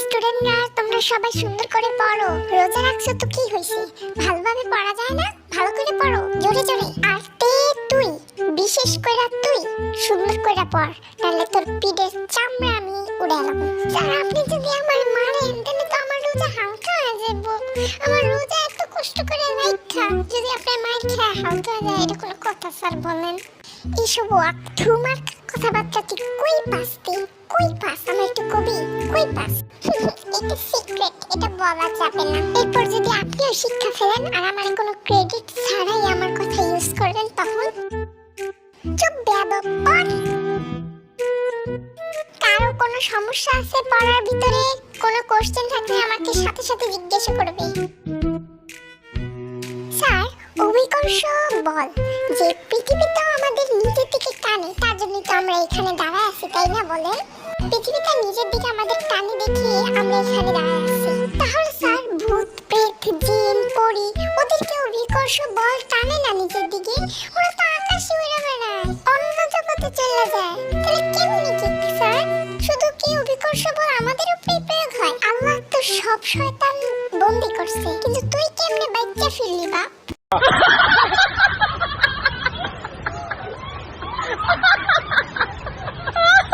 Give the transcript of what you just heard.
স্টুডেন্টরা তোমরা সবাই সুন্দর করে পড়ো। রোজা রাখছো তো কি হইছে, ভালোভাবে পড়া যায় না? ভালো করে পড়ো, জোরে জোরে। আর তুই বিশেষ করে তুই সুন্দর করে পড়, তাহলে তোর পিঠের চামড়া আমি উড়ালাম। স্যার আপনি যদি আমার মারেন তাহলে তো আমার রোজা হালকা হয়ে যাবো। আমার রোজা এত কষ্ট করে রাখা যদি আপনার মার খেয়ে হালকা হয়ে যায়, এটা কোনো কথা স্যার বলেন? এইসব তোমার কথাবার্তা তুই কই পাস? কই পাস আমার একটু কবি, কই পাস? এটা সিক্রেট, এটা বলা যাবে না। এরপর যদি আপনিও শিক্ষা ফেলেন আর আমার কোনো ক্রেডিট ছাড়াই আমার কথা ইউজ করবেন, তখন চুপ বেয়াদব, পড়। কারো কোনো সমস্যা আছে পড়ার ভিতরে? কোনো কোশ্চেন থাকলে আমাকে সাথে সাথে জিজ্ঞাসা করবে। স্যার অভিকর্ষ বল যে পৃথিবীটা আমাদের নিজের দিকে টানে, তার জন্য তো আমরা এখানে দাঁড়ায় আছি, তাই না? বলেন, পৃথিবীটা নিজের দিকে আমাদের টানে দেখে আমরা এখানে দাঁড়ায় আছি। তাহলে স্যার ভূত প্রেত জিন পরি ওদেরকে অভিকর্ষ বল টানে না নিজের দিকে? ওরা তো আকাশে উড়ে বেড়ায়, অন্য জগতে চলে যায়। তাহলে কেমনি কি স্যার? শুধু কি অভিকর্ষ বল আমাদের উপরেই প্রয়োগ হয়? আল্লাহ তো সব শয়তান বন্দি করছে, কিন্তু তুই কেমনে বাচ্চা ফিরলি বাপ?